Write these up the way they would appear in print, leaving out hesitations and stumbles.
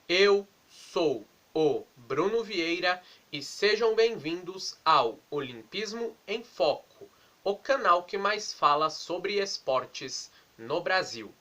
Eu sou o Bruno Vieira e sejam bem-vindos ao Olimpismo em Foco, o canal que mais fala sobre esportes no Brasil.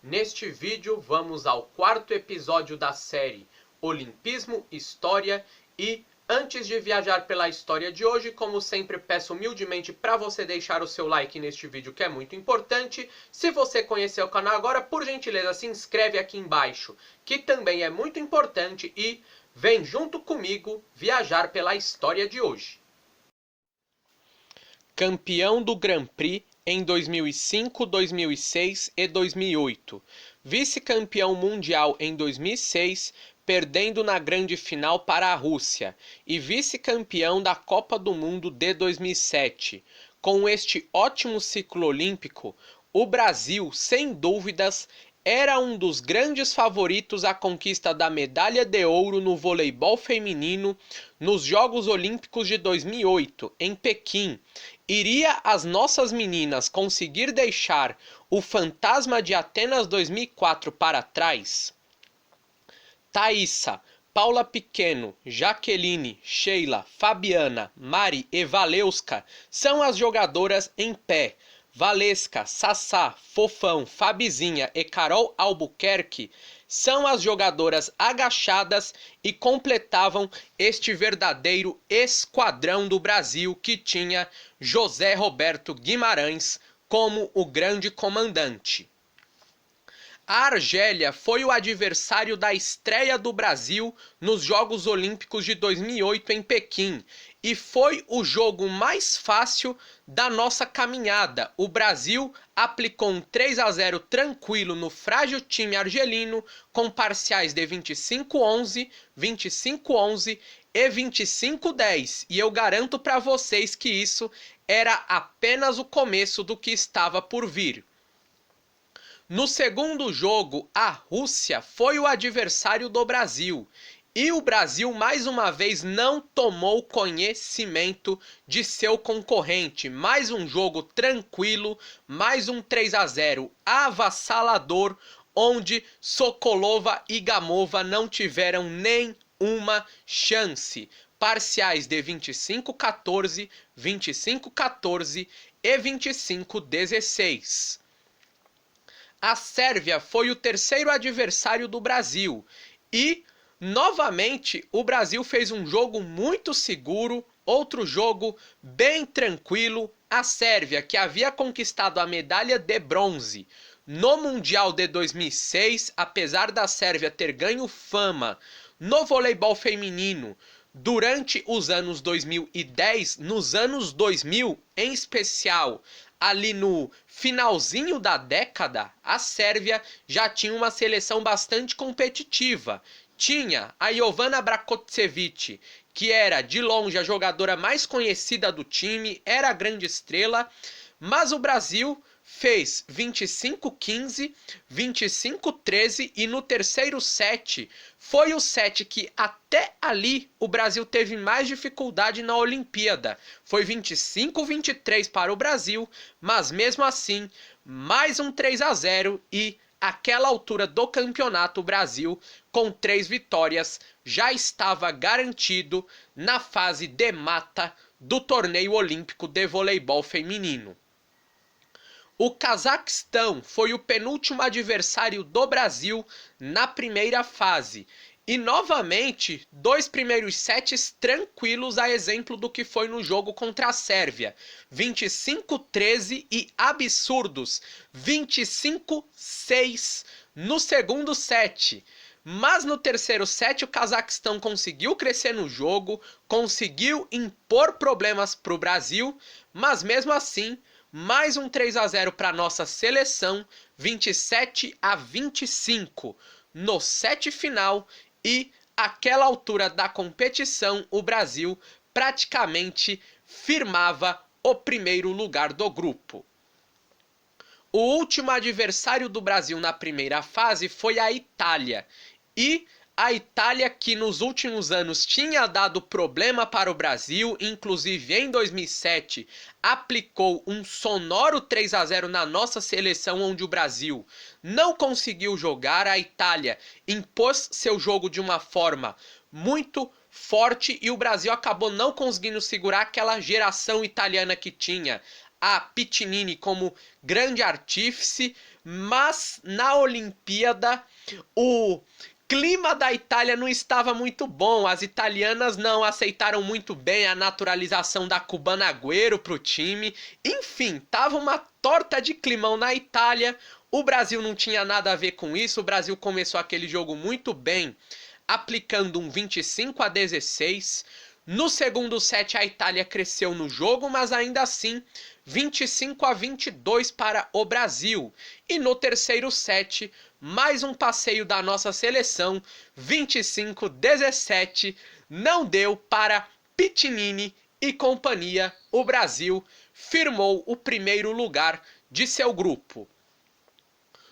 Neste vídeo vamos ao quarto episódio da série Olimpismo, História e antes de viajar pela história de hoje, como sempre peço humildemente para você deixar o seu like neste vídeo que é muito importante. Se você conheceu o canal agora, por gentileza se inscreve aqui embaixo, que também é muito importante e vem junto comigo viajar pela história de hoje. Campeão do Grand Prix em 2005, 2006 e 2008. Vice-campeão mundial em 2006, perdendo na grande final para a Rússia, e vice-campeão da Copa do Mundo de 2007. Com este ótimo ciclo olímpico, o Brasil, sem dúvidas, era um dos grandes favoritos à conquista da medalha de ouro no voleibol feminino nos Jogos Olímpicos de 2008, em Pequim. Iria as nossas meninas conseguir deixar o fantasma de Atenas 2004 para trás? Thaísa, Paula Pequeno, Jaqueline, Sheila, Fabiana, Mari e Valeuska são as jogadoras em pé. Valesca, Sassá, Fofão, Fabizinha e Carol Albuquerque são as jogadoras agachadas e completavam este verdadeiro esquadrão do Brasil que tinha José Roberto Guimarães como o grande comandante. A Argélia foi o adversário da estreia do Brasil nos Jogos Olímpicos de 2008 em Pequim e foi o jogo mais fácil da nossa caminhada. O Brasil aplicou um 3-0 tranquilo no frágil time argelino com parciais de 25-11, 25-11 e 25-10. E eu garanto para vocês que isso era apenas o começo do que estava por vir. No segundo jogo, a Rússia foi o adversário do Brasil e o Brasil mais uma vez não tomou conhecimento de seu concorrente. Mais um jogo tranquilo, mais um 3-0 avassalador, onde Sokolova e Gamova não tiveram nem uma chance. Parciais de 25-14, 25-14 e 25-16. A Sérvia foi o terceiro adversário do Brasil e, novamente, o Brasil fez um jogo muito seguro, outro jogo bem tranquilo. A Sérvia, que havia conquistado a medalha de bronze no Mundial de 2006, apesar da Sérvia ter ganho fama no voleibol feminino durante os anos 2010, nos anos 2000 em especial, ali no finalzinho da década, a Sérvia já tinha uma seleção bastante competitiva. Tinha a Jovana Brakočević, que era de longe a jogadora mais conhecida do time, era a grande estrela, mas o Brasil fez 25-15, 25-13 e no terceiro set foi o set que até ali o Brasil teve mais dificuldade na Olimpíada. Foi 25-23 para o Brasil, mas mesmo assim, mais um 3-0 e àquela altura do campeonato o Brasil, com 3 vitórias, já estava garantido na fase de mata do torneio olímpico de voleibol feminino. O Cazaquistão foi o penúltimo adversário do Brasil na primeira fase. E novamente, 2 primeiros sets tranquilos, a exemplo do que foi no jogo contra a Sérvia. 25-13 e absurdos, 25-6 no segundo set. Mas no terceiro set o Cazaquistão conseguiu crescer no jogo, conseguiu impor problemas para o Brasil, mas mesmo assim, mais um 3-0 para nossa seleção, 27-25 no set final e àquela altura da competição o Brasil praticamente firmava o primeiro lugar do grupo. O último adversário do Brasil na primeira fase foi a Itália e A Itália, que nos últimos anos tinha dado problema para o Brasil, inclusive em 2007, aplicou um sonoro 3-0 na nossa seleção, onde o Brasil não conseguiu jogar. A Itália impôs seu jogo de uma forma muito forte e o Brasil acabou não conseguindo segurar aquela geração italiana que tinha a Piccinini como grande artífice, mas na Olimpíada o clima da Itália não estava muito bom. As italianas não aceitaram muito bem a naturalização da cubana Agüero para o time. Enfim, tava uma torta de climão na Itália. O Brasil não tinha nada a ver com isso. O Brasil começou aquele jogo muito bem, aplicando um 25-16. No segundo set, a Itália cresceu no jogo, mas ainda assim 25-22 para o Brasil. E no terceiro set, mais um passeio da nossa seleção, 25-17, não deu para Piccinini e companhia. O Brasil firmou o primeiro lugar de seu grupo.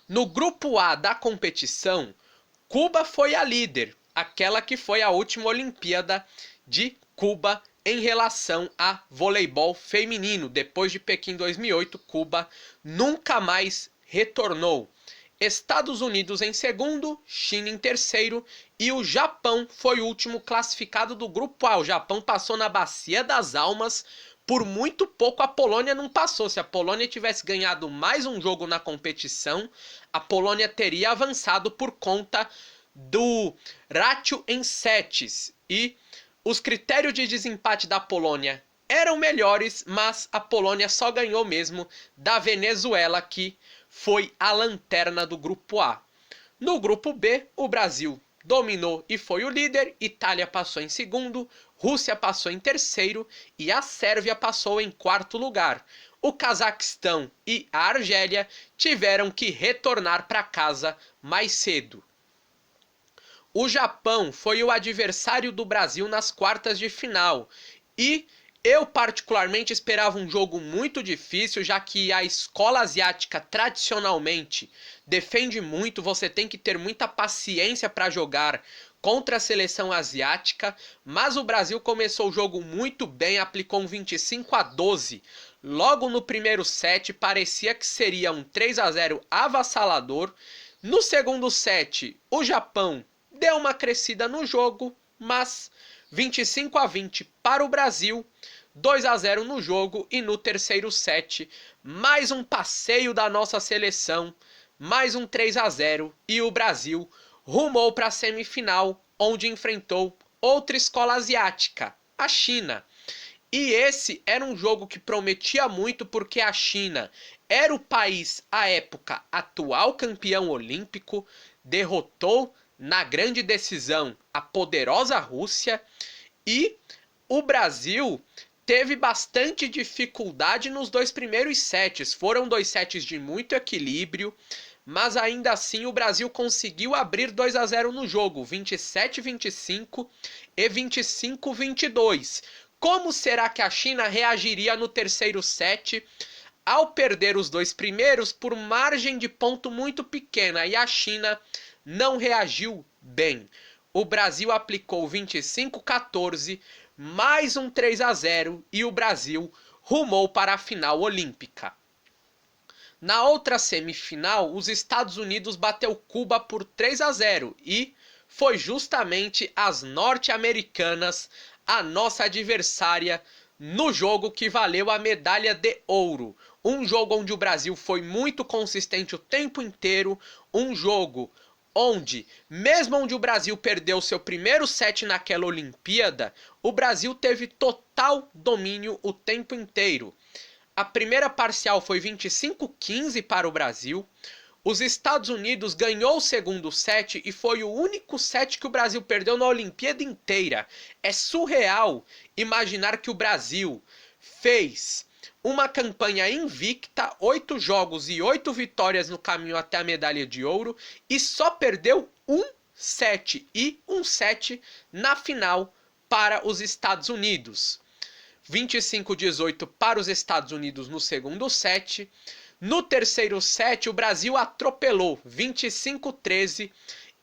No grupo A da competição, Cuba foi a líder, aquela que foi a última Olimpíada de Cuba em relação a voleibol feminino. Depois de Pequim 2008, Cuba nunca mais retornou. Estados Unidos em segundo, China em terceiro e o Japão foi o último classificado do grupo A. O Japão passou na Bacia das Almas, por muito pouco a Polônia não passou. Se a Polônia tivesse ganhado mais um jogo na competição, a Polônia teria avançado por conta do ratio em sets e os critérios de desempate da Polônia eram melhores, mas a Polônia só ganhou mesmo da Venezuela, que foi a lanterna do grupo A. No grupo B, o Brasil dominou e foi o líder, Itália passou em segundo, Rússia passou em terceiro e a Sérvia passou em quarto lugar. O Cazaquistão e a Argélia tiveram que retornar para casa mais cedo. O Japão foi o adversário do Brasil nas quartas de final e eu particularmente esperava um jogo muito difícil, já que a escola asiática tradicionalmente defende muito, você tem que ter muita paciência para jogar contra a seleção asiática, mas o Brasil começou o jogo muito bem, aplicou um 25-12. Logo no primeiro set parecia que seria um 3-0 avassalador. No segundo set, o Japão deu uma crescida no jogo, mas 25-20 para o Brasil, 2-0 no jogo e no terceiro set, mais um passeio da nossa seleção, mais um 3-0 e o Brasil rumou para a semifinal, onde enfrentou outra escola asiática, a China. E esse era um jogo que prometia muito porque a China era o país, à época, atual campeão olímpico, derrotou na grande decisão a poderosa Rússia e o Brasil teve bastante dificuldade nos dois primeiros sets. Foram dois sets de muito equilíbrio, mas ainda assim o Brasil conseguiu abrir 2-0 no jogo, 27-25 e 25-22. Como será que a China reagiria no terceiro set ao perder os dois primeiros por margem de ponto muito pequena? E a China não reagiu bem. O Brasil aplicou 25-14, mais um 3-0 e o Brasil rumou para a final olímpica. Na outra semifinal, os Estados Unidos bateu Cuba por 3-0 e foi justamente as norte-americanas a nossa adversária no jogo que valeu a medalha de ouro. Um jogo onde o Brasil foi muito consistente o tempo inteiro, um jogo onde, mesmo onde o Brasil perdeu seu primeiro set naquela Olimpíada, o Brasil teve total domínio o tempo inteiro. A primeira parcial foi 25-15 para o Brasil. Os Estados Unidos ganhou o segundo set e foi o único set que o Brasil perdeu na Olimpíada inteira. É surreal imaginar que o Brasil fez uma campanha invicta, 8 jogos e 8 vitórias no caminho até a medalha de ouro e só perdeu um set na final para os Estados Unidos. 25-18 para os Estados Unidos no segundo set. No terceiro set, o Brasil atropelou 25-13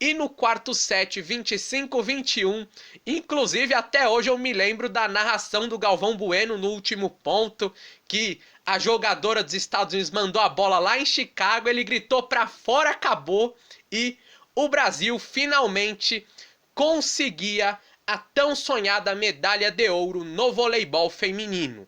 e no quarto set 25-21. Inclusive até hoje eu me lembro da narração do Galvão Bueno no último ponto, que a jogadora dos Estados Unidos mandou a bola lá em Chicago, ele gritou pra fora, acabou, e o Brasil finalmente conseguia a tão sonhada medalha de ouro no voleibol feminino.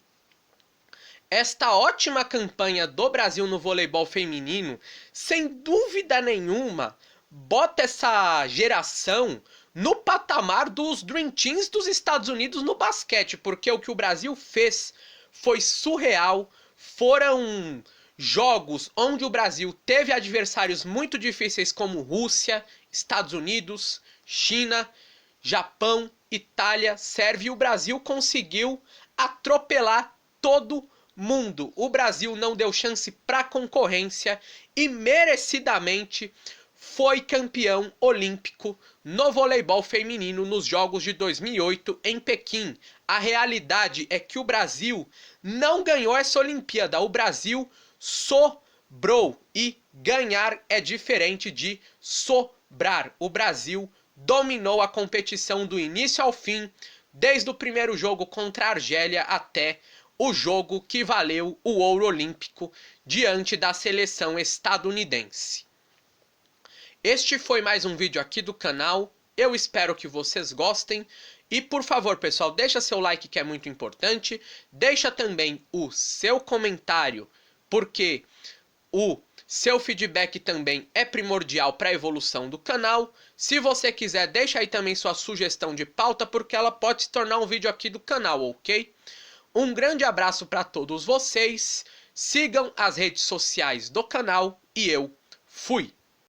Esta ótima campanha do Brasil no voleibol feminino, sem dúvida nenhuma, bota essa geração no patamar dos Dream Teams dos Estados Unidos no basquete, porque o que o Brasil fez foi surreal. Foram jogos onde o Brasil teve adversários muito difíceis como Rússia, Estados Unidos, China, Japão, Itália, Sérvia, e o Brasil conseguiu atropelar todo mundo. O Brasil não deu chance para concorrência e merecidamente foi campeão olímpico no voleibol feminino nos Jogos de 2008 em Pequim. A realidade é que o Brasil não ganhou essa Olimpíada, o Brasil sobrou, e ganhar é diferente de sobrar. O Brasil dominou a competição do início ao fim, desde o primeiro jogo contra a Argélia até o jogo que valeu o ouro olímpico diante da seleção estadunidense. Este foi mais um vídeo aqui do canal, eu espero que vocês gostem. E por favor, pessoal, deixa seu like, que é muito importante, deixa também o seu comentário, porque o seu feedback também é primordial para a evolução do canal. Se você quiser, deixa aí também sua sugestão de pauta, porque ela pode se tornar um vídeo aqui do canal, ok? Um grande abraço para todos vocês, sigam as redes sociais do canal e eu fui!